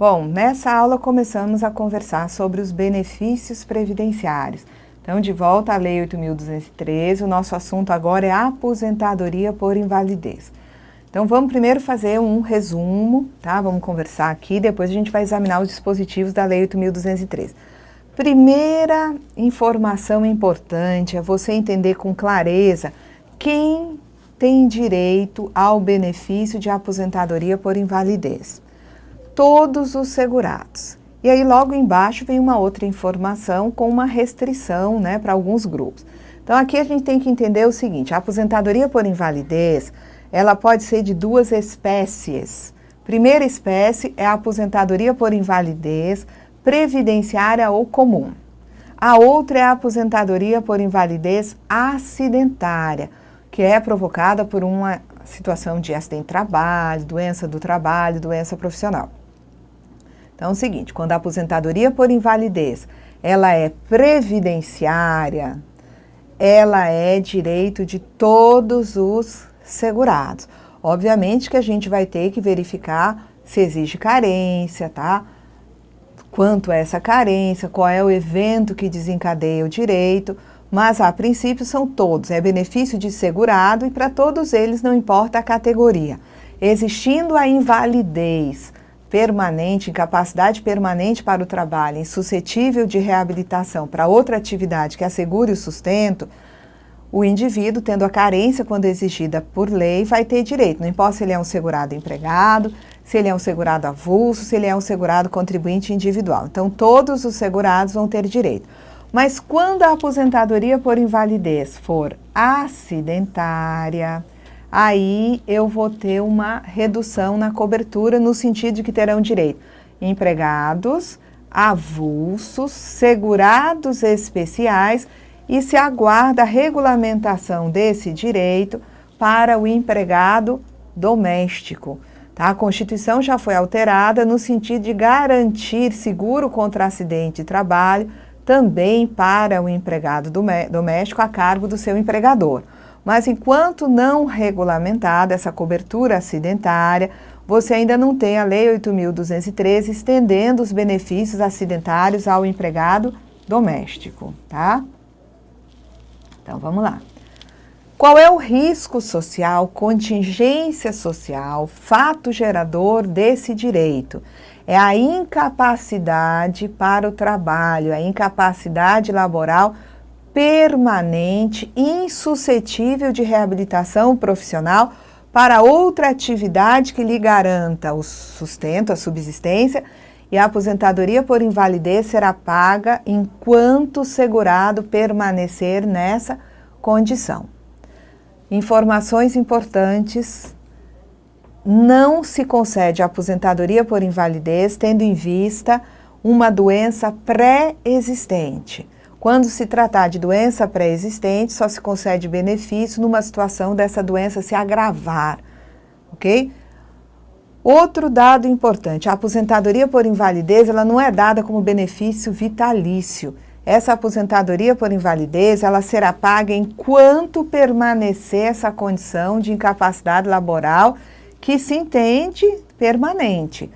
Bom, nessa aula começamos a conversar sobre os benefícios previdenciários. Então, de volta à Lei 8.213, o nosso assunto agora é a aposentadoria por invalidez. Então, vamos primeiro fazer um resumo, tá? Vamos conversar aqui, depois a gente vai examinar os dispositivos da Lei 8.213. Primeira informação importante é você entender com clareza quem tem direito ao benefício de aposentadoria por invalidez. Todos os segurados. E aí logo embaixo vem uma outra informação com uma restrição, né, para alguns grupos. Então aqui a gente tem que entender o seguinte, a aposentadoria por invalidez, ela pode ser de duas espécies. Primeira espécie é a aposentadoria por invalidez previdenciária ou comum. A outra é a aposentadoria por invalidez acidentária, que é provocada por uma situação de acidente de trabalho, doença do trabalho, doença profissional. Então é o seguinte, quando a aposentadoria por invalidez, ela é previdenciária, ela é direito de todos os segurados. Obviamente que a gente vai ter que verificar se exige carência, tá? Quanto é essa carência, qual é o evento que desencadeia o direito, mas a princípio são todos, é benefício de segurado e para todos eles não importa a categoria. Existindo a invalidez permanente, incapacidade permanente para o trabalho, insuscetível de reabilitação para outra atividade que assegure o sustento, o indivíduo, tendo a carência quando exigida por lei, vai ter direito. Não importa se ele é um segurado empregado, se ele é um segurado avulso, se ele é um segurado contribuinte individual. Então, todos os segurados vão ter direito. Mas quando a aposentadoria por invalidez for acidentária, aí eu vou ter uma redução na cobertura no sentido de que terão direito empregados, avulsos, segurados especiais e se aguarda a regulamentação desse direito para o empregado doméstico. Tá? A Constituição já foi alterada no sentido de garantir seguro contra acidente de trabalho também para o empregado doméstico a cargo do seu empregador. Mas enquanto não regulamentada essa cobertura acidentária, você ainda não tem a Lei 8.213 estendendo os benefícios acidentários ao empregado doméstico, tá? Então, vamos lá. Qual é o risco social, contingência social, fato gerador desse direito? É a incapacidade para o trabalho, a incapacidade laboral permanente, insuscetível de reabilitação profissional para outra atividade que lhe garanta o sustento, a subsistência, e a aposentadoria por invalidez será paga enquanto o segurado permanecer nessa condição. Informações importantes: não se concede a aposentadoria por invalidez tendo em vista uma doença pré-existente. Quando se tratar de doença pré-existente, só se concede benefício numa situação dessa doença se agravar, ok? Outro dado importante, a aposentadoria por invalidez, ela não é dada como benefício vitalício. Essa aposentadoria por invalidez, ela será paga enquanto permanecer essa condição de incapacidade laboral que se entende permanente.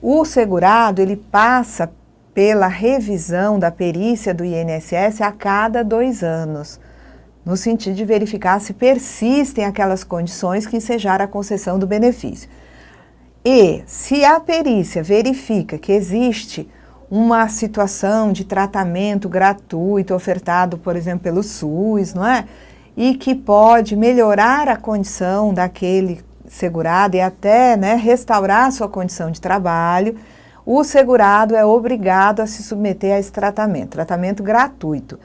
O segurado, ele passa pela revisão da perícia do INSS a cada 2 anos, no sentido de verificar se persistem aquelas condições que ensejaram a concessão do benefício. E se a perícia verifica que existe uma situação de tratamento gratuito ofertado, por exemplo, pelo SUS, não é? E que pode melhorar a condição daquele segurado e até, né, restaurar a sua condição de trabalho, o segurado é obrigado a se submeter a esse tratamento gratuito.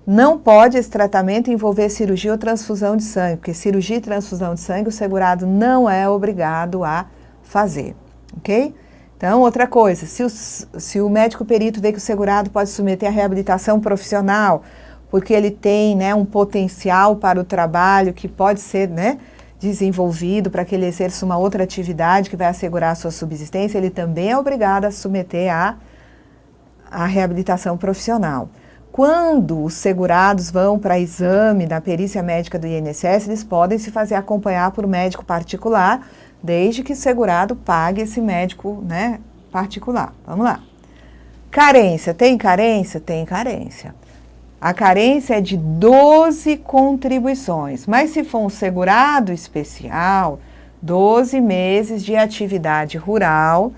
Não pode esse tratamento envolver cirurgia ou transfusão de sangue, porque cirurgia e transfusão de sangue o segurado não é obrigado a fazer, ok? Então, outra coisa, se o médico perito vê que o segurado pode submeter a reabilitação profissional, porque ele tem, né, um potencial para o trabalho que pode ser, né, desenvolvido para que ele exerça uma outra atividade que vai assegurar a sua subsistência, ele também é obrigado a submeter a reabilitação profissional. Quando os segurados vão para exame da perícia médica do INSS, eles podem se fazer acompanhar por médico particular, desde que o segurado pague esse médico, né, particular. Vamos lá. Carência. Tem carência? Tem carência. A carência é de 12 contribuições, mas se for um segurado especial, 12 meses de atividade rural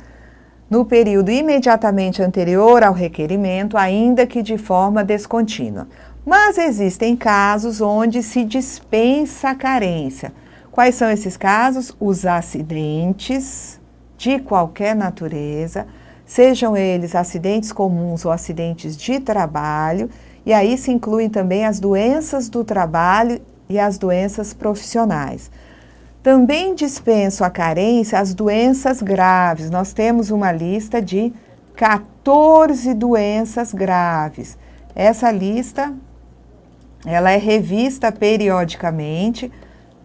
no período imediatamente anterior ao requerimento, ainda que de forma descontínua. Mas existem casos onde se dispensa a carência. Quais são esses casos? Os acidentes de qualquer natureza, sejam eles acidentes comuns ou acidentes de trabalho, e aí se incluem também as doenças do trabalho e as doenças profissionais. Também dispenso a carência as doenças graves. Nós temos uma lista de 14 doenças graves. Essa lista, ela é revista periodicamente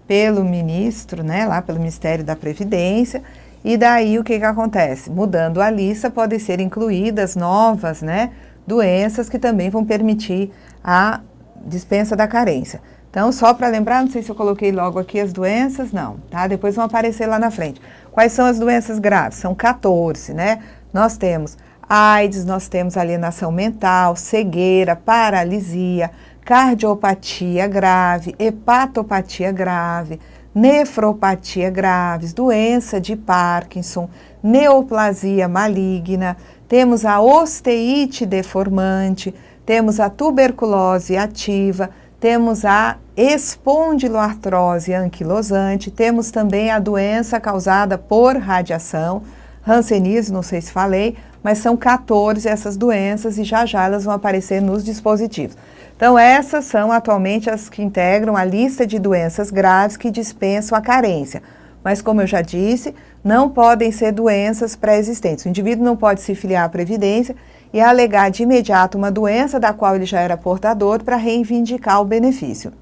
pelo ministro, né, lá pelo Ministério da Previdência, e daí o que acontece? Mudando a lista, podem ser incluídas novas, né, doenças que também vão permitir a dispensa da carência. Então, só para lembrar, não sei se eu coloquei logo aqui as doenças, não, tá? Depois vão aparecer lá na frente. Quais são as doenças graves? São 14, né? Nós temos AIDS, nós temos alienação mental, cegueira, paralisia, cardiopatia grave, hepatopatia grave, nefropatia graves, doença de Parkinson, neoplasia maligna, temos a osteite deformante, temos a tuberculose ativa, temos a espondiloartrose anquilosante, temos também a doença causada por radiação, hanseníase, não sei se falei, mas são 14 essas doenças e já elas vão aparecer nos dispositivos. Então, essas são atualmente as que integram a lista de doenças graves que dispensam a carência. Mas, como eu já disse, não podem ser doenças pré-existentes. O indivíduo não pode se filiar à Previdência e alegar de imediato uma doença da qual ele já era portador para reivindicar o benefício.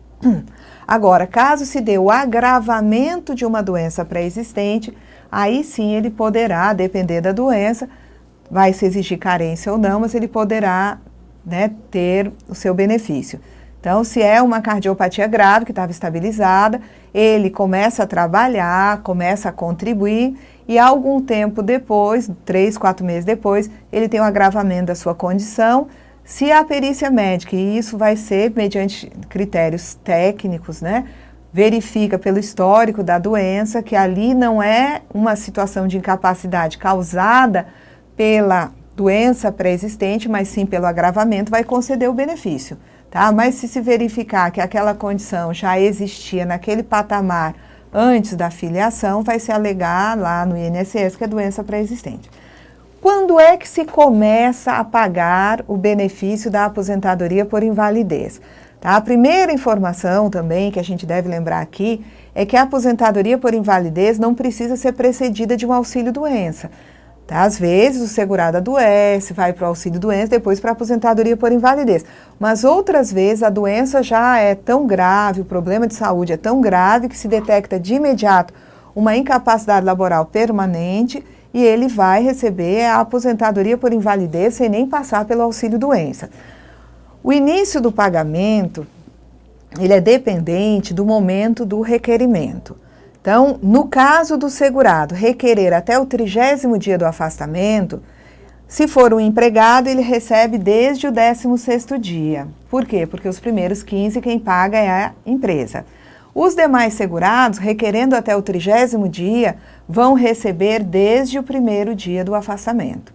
Agora, caso se dê o agravamento de uma doença pré-existente, aí sim ele poderá, depender da doença, vai se exigir carência ou não, mas ele poderá, né, ter o seu benefício. Então, se é uma cardiopatia grave que estava estabilizada, ele começa a trabalhar, começa a contribuir e algum tempo depois, 3, 4 meses depois, ele tem um agravamento da sua condição. Se a perícia médica, e isso vai ser mediante critérios técnicos, né, verifica pelo histórico da doença que ali não é uma situação de incapacidade causada pela doença pré-existente, mas sim pelo agravamento, vai conceder o benefício. Tá? Mas se verificar que aquela condição já existia naquele patamar antes da filiação, vai se alegar lá no INSS que é doença pré-existente. Quando é que se começa a pagar o benefício da aposentadoria por invalidez? Tá? A primeira informação também que a gente deve lembrar aqui é que a aposentadoria por invalidez não precisa ser precedida de um auxílio-doença. Tá? Às vezes o segurado adoece, vai para o auxílio-doença, depois para a aposentadoria por invalidez. Mas outras vezes a doença já é tão grave, o problema de saúde é tão grave que se detecta de imediato uma incapacidade laboral permanente e ele vai receber a aposentadoria por invalidez sem nem passar pelo auxílio-doença. O início do pagamento, ele é dependente do momento do requerimento. Então, no caso do segurado requerer até o 30º dia do afastamento, se for um empregado, ele recebe desde o 16º dia. Por quê? Porque os primeiros 15 quem paga é a empresa. Os demais segurados, requerendo até o 30º dia, vão receber desde o 1º dia do afastamento.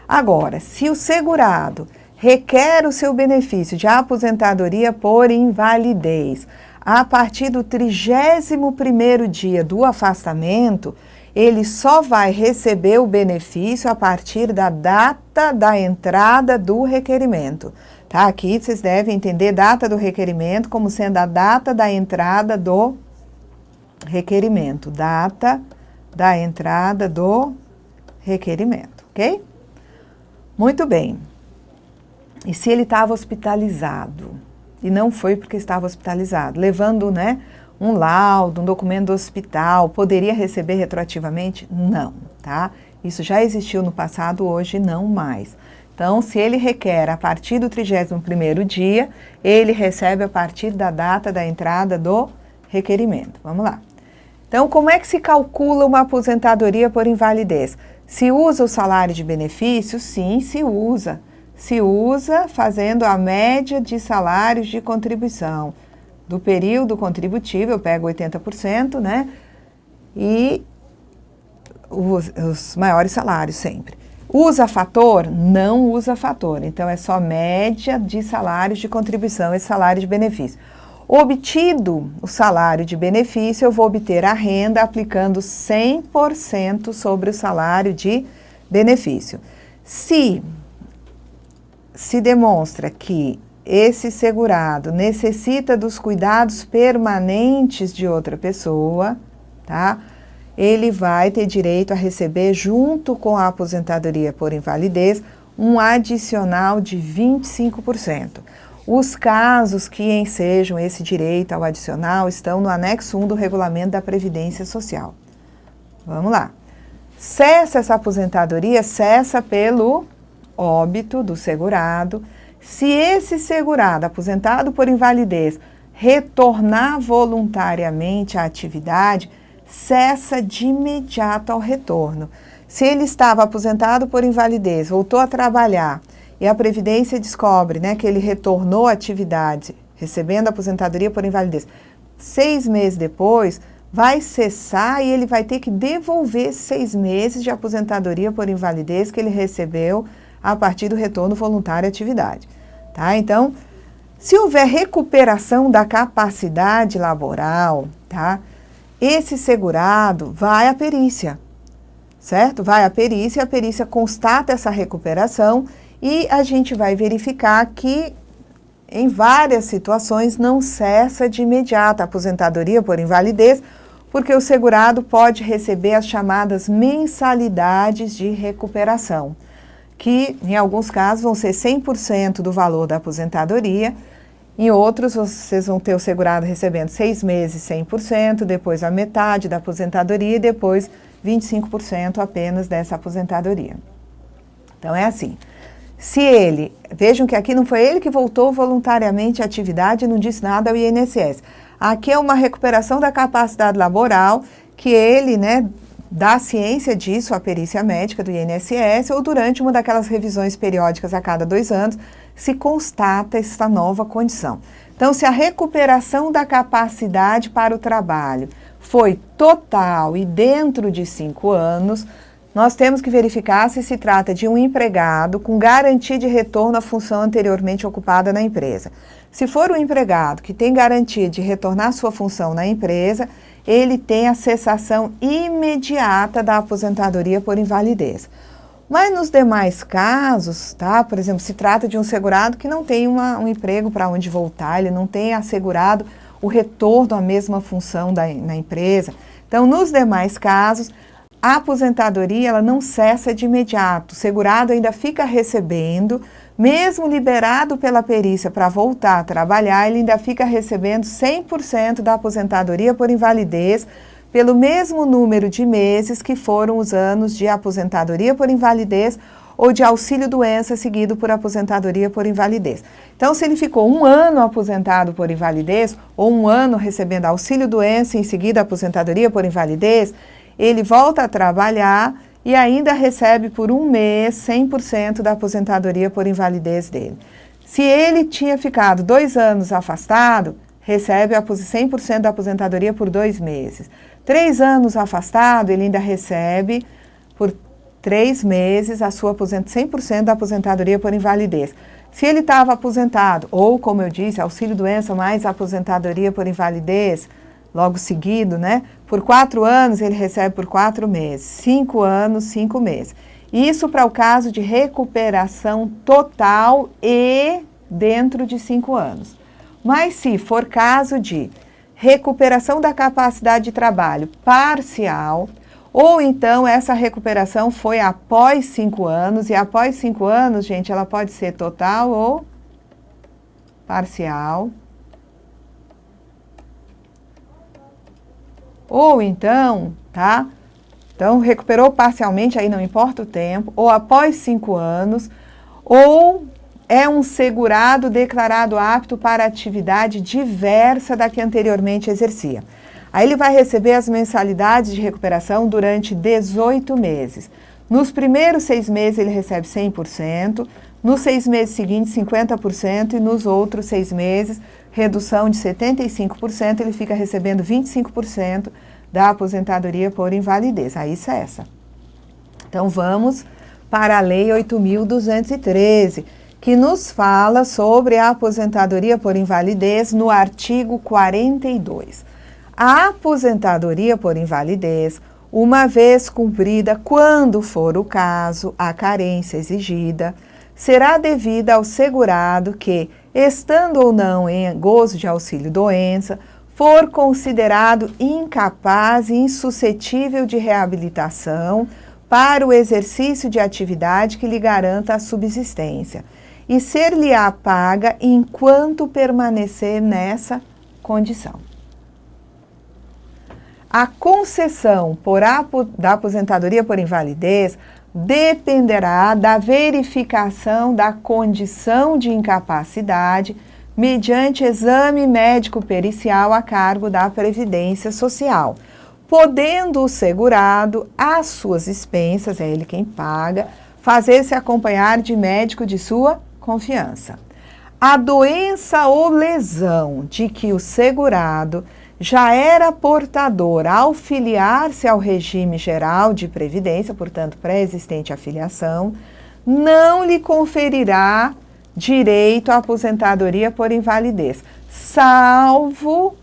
Agora, se o segurado requer o seu benefício de aposentadoria por invalidez a partir do 31º dia do afastamento, ele só vai receber o benefício a partir da data da entrada do requerimento. Tá? Aqui vocês devem entender data do requerimento como sendo a data da entrada do requerimento. Data da entrada do requerimento, ok? Muito bem. E se ele estava hospitalizado? E não foi porque estava hospitalizado, levando, né, um laudo, um documento do hospital, poderia receber retroativamente? Não, tá? Isso já existiu no passado, hoje não mais. Então, se ele requer a partir do 31º dia, ele recebe a partir da data da entrada do requerimento. Vamos lá. Então, como é que se calcula uma aposentadoria por invalidez? Se usa o salário de benefício? Sim, se usa. Se usa fazendo a média de salários de contribuição. Do período contributivo, eu pego 80%, né? E os maiores salários sempre. Usa fator? Não usa fator. Então, é só média de salários de contribuição, esse salário de benefício. Obtido o salário de benefício, eu vou obter a renda aplicando 100% sobre o salário de benefício. Se demonstra que esse segurado necessita dos cuidados permanentes de outra pessoa, tá? Ele vai ter direito a receber, junto com a aposentadoria por invalidez, um adicional de 25%. Os casos que ensejam esse direito ao adicional estão no anexo 1 do Regulamento da Previdência Social. Vamos lá. Cessa essa aposentadoria, cessa pelo óbito do segurado. Se esse segurado, aposentado por invalidez, retornar voluntariamente à atividade, cessa de imediato ao retorno. Se ele estava aposentado por invalidez, voltou a trabalhar e a Previdência descobre, né, que ele retornou à atividade, recebendo a aposentadoria por invalidez, 6 meses depois, vai cessar e ele vai ter que devolver 6 meses de aposentadoria por invalidez que ele recebeu a partir do retorno voluntário à atividade. Tá? Então, se houver recuperação da capacidade laboral, tá? Esse segurado vai à perícia, certo? Vai à perícia, a perícia constata essa recuperação e a gente vai verificar que em várias situações não cessa de imediato a aposentadoria por invalidez, porque o segurado pode receber as chamadas mensalidades de recuperação, que em alguns casos vão ser 100% do valor da aposentadoria. Em outros, vocês vão ter o segurado recebendo 6 meses 100%, depois a metade da aposentadoria e depois 25% apenas dessa aposentadoria. Então, é assim. Se ele, vejam que aqui não foi ele que voltou voluntariamente à atividade e não disse nada ao INSS. Aqui é uma recuperação da capacidade laboral que ele, né, dá ciência disso à perícia médica do INSS ou durante uma daquelas revisões periódicas a cada 2 anos, se constata essa nova condição. Então, se a recuperação da capacidade para o trabalho foi total e dentro de 5 anos, nós temos que verificar se trata de um empregado com garantia de retorno à função anteriormente ocupada na empresa. Se for um empregado que tem garantia de retornar à sua função na empresa, ele tem a cessação imediata da aposentadoria por invalidez. Mas nos demais casos, tá? Por exemplo, se trata de um segurado que não tem um emprego para onde voltar, ele não tem assegurado o retorno à mesma função na empresa. Então, nos demais casos, a aposentadoria ela não cessa de imediato. O segurado ainda fica recebendo, mesmo liberado pela perícia para voltar a trabalhar, ele ainda fica recebendo 100% da aposentadoria por invalidez, pelo mesmo número de meses que foram os anos de aposentadoria por invalidez ou de auxílio-doença seguido por aposentadoria por invalidez. Então, se ele ficou 1 ano aposentado por invalidez ou 1 ano recebendo auxílio-doença e em seguida aposentadoria por invalidez, ele volta a trabalhar e ainda recebe por 1 mês 100% da aposentadoria por invalidez dele. Se ele tinha ficado 2 anos afastado, recebe 100% da aposentadoria por 2 meses. 3 anos afastado, ele ainda recebe por 3 meses a sua 100% da aposentadoria por invalidez. Se ele estava aposentado, ou como eu disse, auxílio-doença mais aposentadoria por invalidez, logo seguido, né? Por 4 anos, ele recebe por 4 meses. 5 anos, 5 meses. Isso para o caso de recuperação total e dentro de 5 anos. Mas se for caso de recuperação da capacidade de trabalho parcial, ou então essa recuperação foi após 5 anos, e após 5 anos, gente, ela pode ser total ou parcial. Ou então, tá? Então, recuperou parcialmente, aí não importa o tempo, ou após 5 anos, ou é um segurado declarado apto para atividade diversa da que anteriormente exercia. Aí ele vai receber as mensalidades de recuperação durante 18 meses. Nos primeiros 6 meses ele recebe 100%, nos 6 meses seguintes 50% e nos outros 6 meses, redução de 75%, ele fica recebendo 25% da aposentadoria por invalidez. Aí cessa. Então vamos para a Lei 8.213, que nos fala sobre a aposentadoria por invalidez no artigo 42. A aposentadoria por invalidez, uma vez cumprida, quando for o caso, a carência exigida, será devida ao segurado que, estando ou não em gozo de auxílio-doença, for considerado incapaz e insuscetível de reabilitação para o exercício de atividade que lhe garanta a subsistência, e ser-lhe-á paga enquanto permanecer nessa condição. A concessão da aposentadoria por invalidez dependerá da verificação da condição de incapacidade mediante exame médico-pericial a cargo da Previdência Social, podendo o segurado, às suas expensas, é ele quem paga, fazer-se acompanhar de médico de sua confiança. A doença ou lesão de que o segurado já era portador ao filiar-se ao regime geral de previdência, portanto, pré-existente à filiação, não lhe conferirá direito à aposentadoria por invalidez, salvo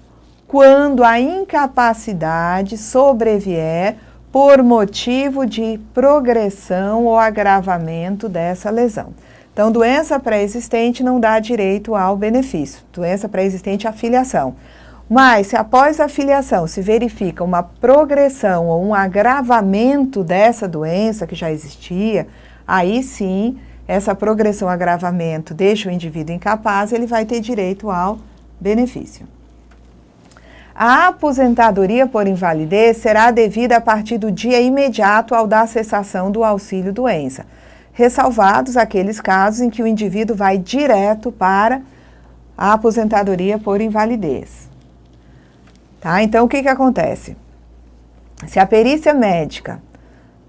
quando a incapacidade sobrevier por motivo de progressão ou agravamento dessa lesão. Então, doença pré-existente não dá direito ao benefício, doença pré-existente à filiação. Mas, se após a filiação se verifica uma progressão ou um agravamento dessa doença que já existia, aí sim, essa progressão, agravamento deixa o indivíduo incapaz, ele vai ter direito ao benefício. A aposentadoria por invalidez será devida a partir do dia imediato ao da cessação do auxílio-doença, ressalvados aqueles casos em que o indivíduo vai direto para a aposentadoria por invalidez. Tá? Então, o que acontece? Se a perícia médica,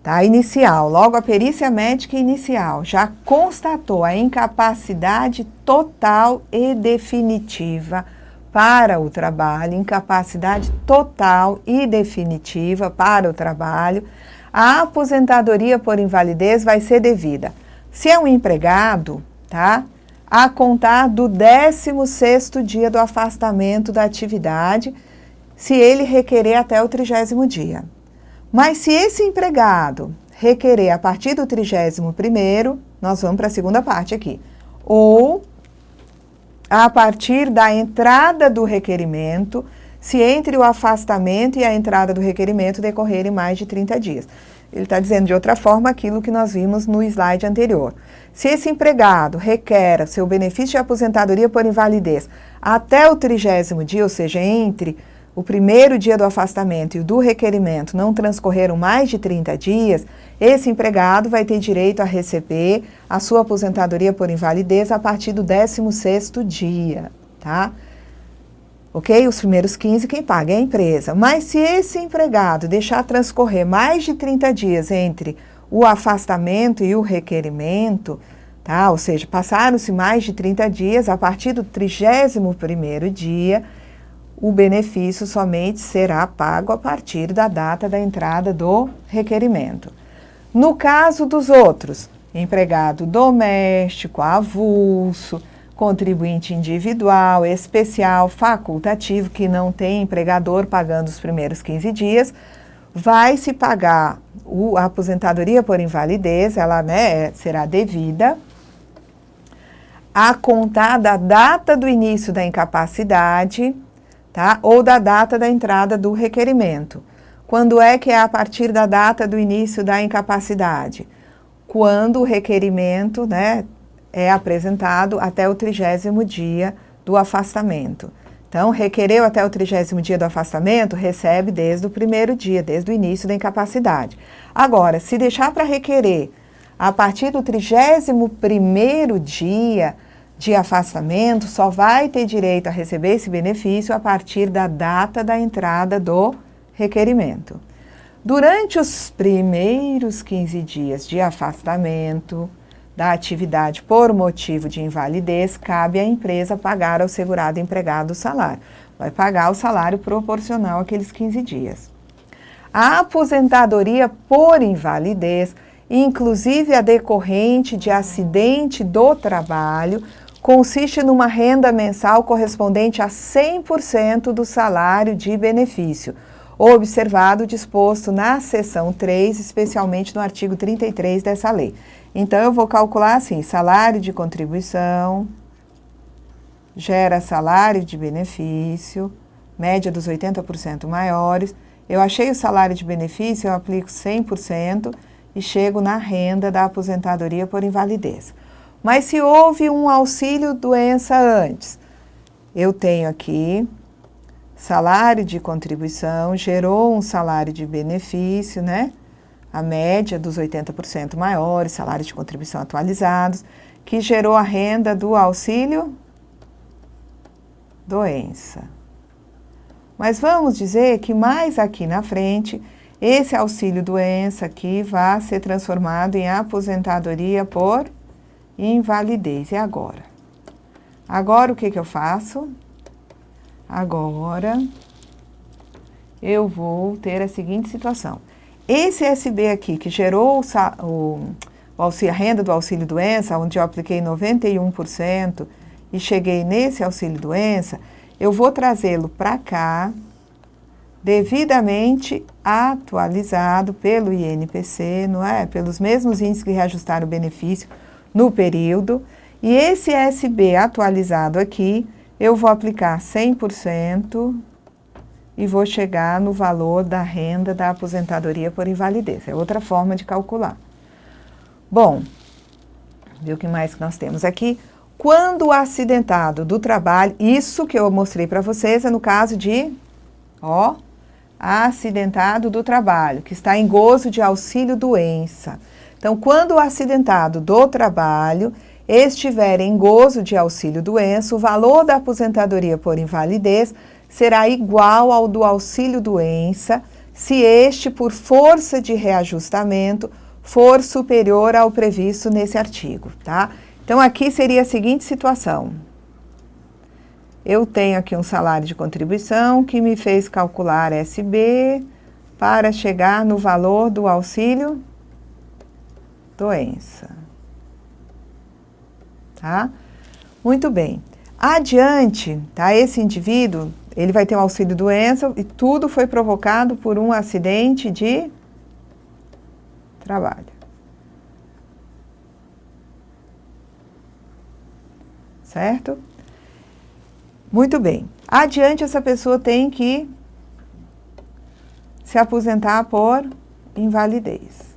tá, inicial, logo a perícia médica inicial, já constatou a incapacidade total e definitiva para o trabalho, incapacidade total e definitiva para o trabalho, a aposentadoria por invalidez vai ser devida. Se é um empregado, tá, a contar do 16º dia do afastamento da atividade, se ele requerer até o 30º dia. Mas se esse empregado requerer a partir do 31º, nós vamos para a segunda parte aqui, ou a partir da entrada do requerimento, se entre o afastamento e a entrada do requerimento decorrerem mais de 30 dias. Ele está dizendo de outra forma aquilo que nós vimos no slide anterior. Se esse empregado requer seu benefício de aposentadoria por invalidez até o 30º dia, ou seja, entre o primeiro dia do afastamento e o do requerimento não transcorreram mais de 30 dias, esse empregado vai ter direito a receber a sua aposentadoria por invalidez a partir do 16º dia, tá? Ok? Os primeiros 15 quem paga é a empresa. Mas se esse empregado deixar transcorrer mais de 30 dias entre o afastamento e o requerimento, tá? Ou seja, passaram-se mais de 30 dias, a partir do 31º dia, o benefício somente será pago a partir da data da entrada do requerimento. No caso dos outros, empregado doméstico, avulso, contribuinte individual, especial, facultativo, que não tem empregador pagando os primeiros 15 dias, vai se pagar a aposentadoria por invalidez, ela, né, será devida a contar da data do início da incapacidade, tá? Ou da data da entrada do requerimento. Quando é que é a partir da data do início da incapacidade? Quando o requerimento, né, é apresentado até o 30º dia do afastamento. Então, requereu até o 30º dia do afastamento, recebe desde o primeiro dia, desde o início da incapacidade. Agora, se deixar para requerer a partir do 31º dia de afastamento só vai ter direito a receber esse benefício a partir da data da entrada do requerimento. Durante os primeiros 15 dias de afastamento da atividade por motivo de invalidez, cabe à empresa pagar ao segurado empregado o salário. Vai pagar o salário proporcional àqueles 15 dias. A aposentadoria por invalidez, inclusive a decorrente de acidente do trabalho, consiste numa renda mensal correspondente a 100% do salário de benefício, observado o disposto na seção 3, especialmente no artigo 33 dessa lei. Então, eu vou calcular assim, salário de contribuição, gera salário de benefício, média dos 80% maiores. Eu achei o salário de benefício, eu aplico 100% e chego na renda da aposentadoria por invalidez. Mas se houve um auxílio-doença antes, eu tenho aqui salário de contribuição, gerou um salário de benefício, né? A média dos 80% maiores, salários de contribuição atualizados, que gerou a renda do auxílio doença. Mas vamos dizer que mais aqui na frente, esse auxílio doença aqui vai ser transformado em aposentadoria por invalidez. E agora? Agora o que eu faço? Agora eu vou ter a seguinte situação. Esse SB aqui, que gerou a renda do auxílio-doença, onde eu apliquei 91% e cheguei nesse auxílio-doença, eu vou trazê-lo para cá, devidamente atualizado pelo INPC, não é? Pelos mesmos índices que reajustaram o benefício no período. E esse SB atualizado aqui, eu vou aplicar 100% e vou chegar no valor da renda da aposentadoria por invalidez. É outra forma de calcular. Bom, viu o que mais que nós temos aqui? Quando o acidentado do trabalho, isso que eu mostrei para vocês é no caso de, acidentado do trabalho, que está em gozo de auxílio-doença. Então, quando o acidentado do trabalho estiver em gozo de auxílio-doença, o valor da aposentadoria por invalidez será igual ao do auxílio-doença, se este, por força de reajustamento, for superior ao previsto nesse artigo, tá? Então, aqui seria a seguinte situação. Eu tenho aqui um salário de contribuição que me fez calcular SB para chegar no valor do auxílio-doença. Tá? Muito bem. Adiante, tá? Esse indivíduo, ele vai ter um auxílio-doença e tudo foi provocado por um acidente de trabalho. Certo? Muito bem. Adiante, essa pessoa tem que se aposentar por invalidez.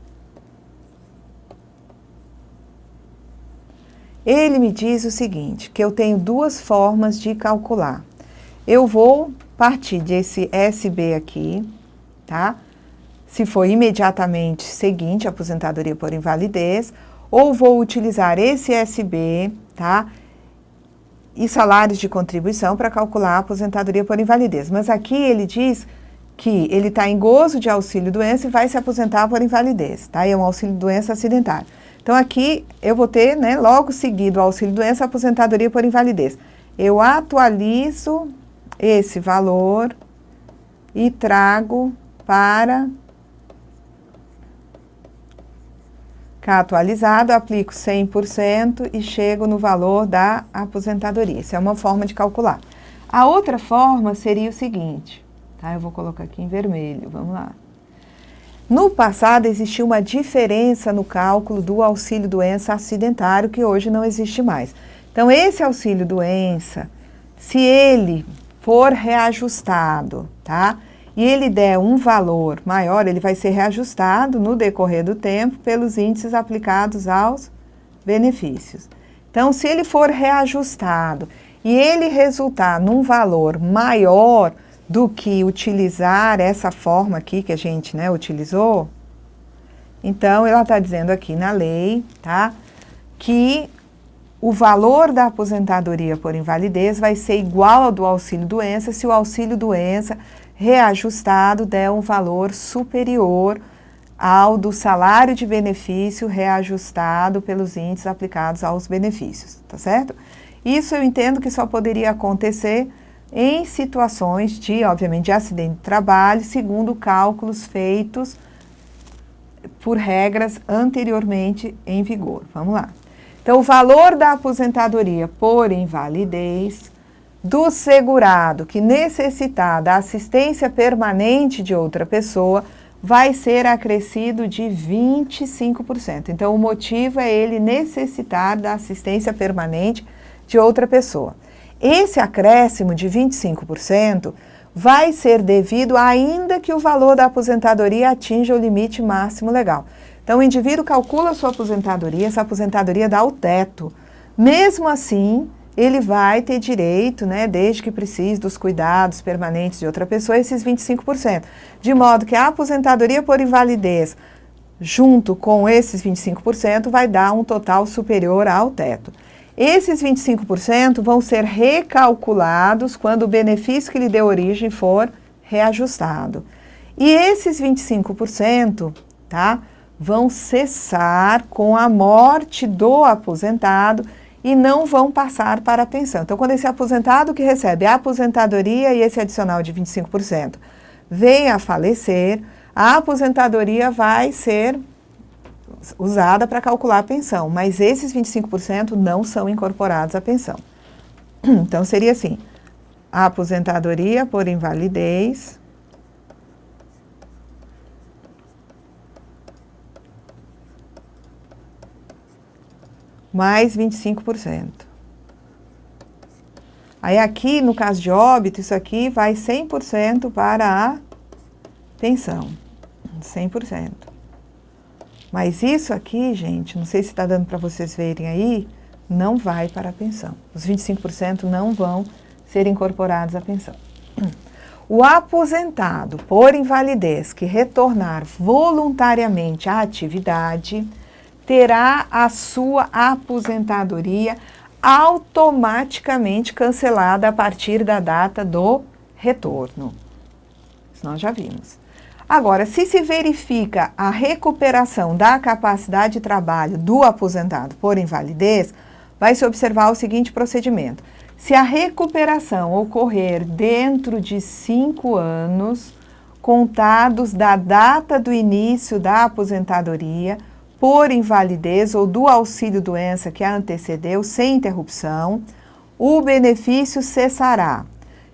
Ele me diz o seguinte, que eu tenho duas formas de calcular. Eu vou partir desse SB aqui, tá? Se for imediatamente seguinte, aposentadoria por invalidez, ou vou utilizar esse SB, tá? E salários de contribuição para calcular a aposentadoria por invalidez. Mas aqui ele diz que ele está em gozo de auxílio-doença e vai se aposentar por invalidez, tá? É um auxílio-doença acidentário. Então, aqui eu vou ter, né, logo seguido ao auxílio-doença, a aposentadoria por invalidez. Eu atualizo esse valor e trago para cá atualizado, aplico 100% e chego no valor da aposentadoria. Isso é uma forma de calcular. A outra forma seria o seguinte, tá? Eu vou colocar aqui em vermelho, vamos lá. No passado, existia uma diferença no cálculo do auxílio-doença acidentário, que hoje não existe mais. Então, esse auxílio-doença, se ele for reajustado, tá? E ele der um valor maior, ele vai ser reajustado no decorrer do tempo pelos índices aplicados aos benefícios. Então, se ele for reajustado e ele resultar num valor maior do que utilizar essa forma aqui que a gente, né, utilizou, então ela está dizendo aqui na lei, tá, que o valor da aposentadoria por invalidez vai ser igual ao do auxílio-doença se o auxílio-doença reajustado der um valor superior ao do salário de benefício reajustado pelos índices aplicados aos benefícios, tá certo? Isso eu entendo que só poderia acontecer em situações de, obviamente, de acidente de trabalho, segundo cálculos feitos por regras anteriormente em vigor. Vamos lá. Então, o valor da aposentadoria por invalidez do segurado que necessitar da assistência permanente de outra pessoa vai ser acrescido de 25%. Então, o motivo é ele necessitar da assistência permanente de outra pessoa. Esse acréscimo de 25% vai ser devido ainda que o valor da aposentadoria atinja o limite máximo legal. Então, o indivíduo calcula a sua aposentadoria, essa aposentadoria dá o teto. Mesmo assim, ele vai ter direito, né, desde que precise dos cuidados permanentes de outra pessoa, esses 25%. De modo que a aposentadoria por invalidez, junto com esses 25%, vai dar um total superior ao teto. Esses 25% vão ser recalculados quando o benefício que lhe deu origem for reajustado. E esses 25%, tá, vão cessar com a morte do aposentado e não vão passar para a pensão. Então, quando esse aposentado que recebe a aposentadoria e esse adicional de 25% vem a falecer, a aposentadoria vai ser usada para calcular a pensão, mas esses 25% não são incorporados à pensão. Então, seria assim, a aposentadoria por invalidez mais 25%. Aí aqui, no caso de óbito, isso aqui vai 100% para a pensão. 100%. Mas isso aqui, gente, não sei se está dando para vocês verem aí, não vai para a pensão. Os 25% não vão ser incorporados à pensão. O aposentado por invalidez que retornar voluntariamente à atividade terá a sua aposentadoria automaticamente cancelada a partir da data do retorno. Isso nós já vimos. Agora, se verifica a recuperação da capacidade de trabalho do aposentado por invalidez, vai se observar o seguinte procedimento. Se a recuperação ocorrer dentro de 5 anos, contados da data do início da aposentadoria, por invalidez ou do auxílio-doença que a antecedeu sem interrupção, o benefício cessará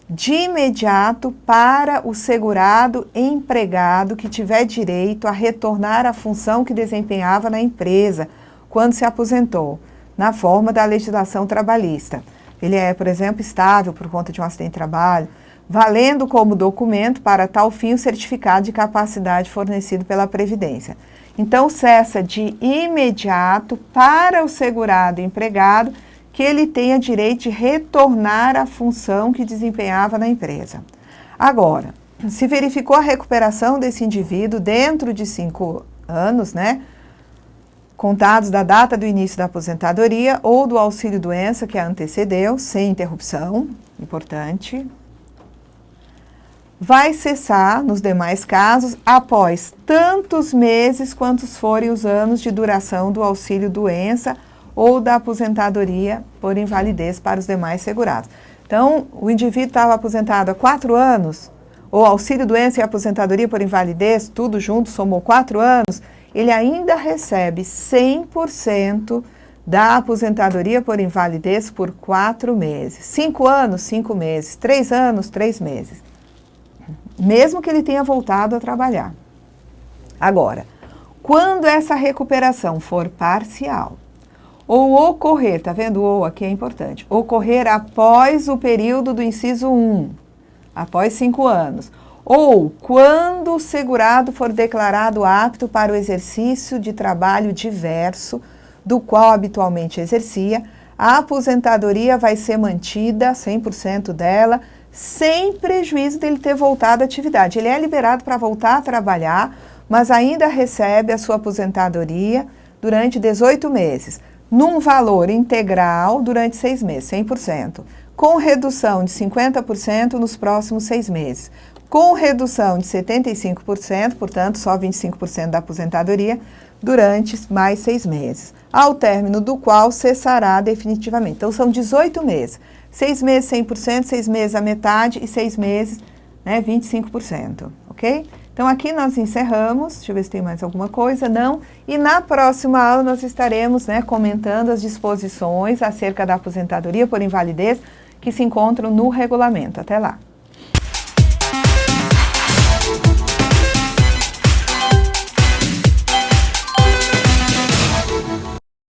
de imediato para o segurado empregado que tiver direito a retornar à função que desempenhava na empresa quando se aposentou, na forma da legislação trabalhista. Ele é, por exemplo, estável por conta de um acidente de trabalho, valendo como documento para tal fim o certificado de capacidade fornecido pela Previdência. Então, cessa de imediato para o segurado empregado que ele tenha direito de retornar à função que desempenhava na empresa. Agora, se verificou a recuperação desse indivíduo dentro de 5 anos, né, contados da data do início da aposentadoria ou do auxílio-doença que a antecedeu, sem interrupção, importante, vai cessar, nos demais casos, após tantos meses quantos forem os anos de duração do auxílio-doença ou da aposentadoria por invalidez para os demais segurados. Então, o indivíduo estava aposentado há 4 anos, ou auxílio-doença e aposentadoria por invalidez, tudo junto, somou 4 anos, ele ainda recebe 100% da aposentadoria por invalidez por 4 meses. 5 anos, 5 meses. 3 anos, 3 meses. Mesmo que ele tenha voltado a trabalhar. Agora, quando essa recuperação for parcial, ou ocorrer, tá vendo? Ou aqui é importante, ocorrer após o período do inciso 1, após 5 anos, ou quando o segurado for declarado apto para o exercício de trabalho diverso, do qual habitualmente exercia, a aposentadoria vai ser mantida, 100% dela, sem prejuízo dele ter voltado à atividade. Ele é liberado para voltar a trabalhar, mas ainda recebe a sua aposentadoria durante 18 meses. num valor integral durante 6 meses, 100%, com redução de 50% nos próximos 6 meses, com redução de 75%, portanto, só 25% da aposentadoria, durante mais 6 meses, ao término do qual cessará definitivamente. Então, são 18 meses. 6 meses 100%, 6 meses a metade e 6 meses, 25%, ok? Então, aqui nós encerramos. Deixa eu ver se tem mais alguma coisa. Não. E na próxima aula nós estaremos, comentando as disposições acerca da aposentadoria por invalidez que se encontram no regulamento. Até lá.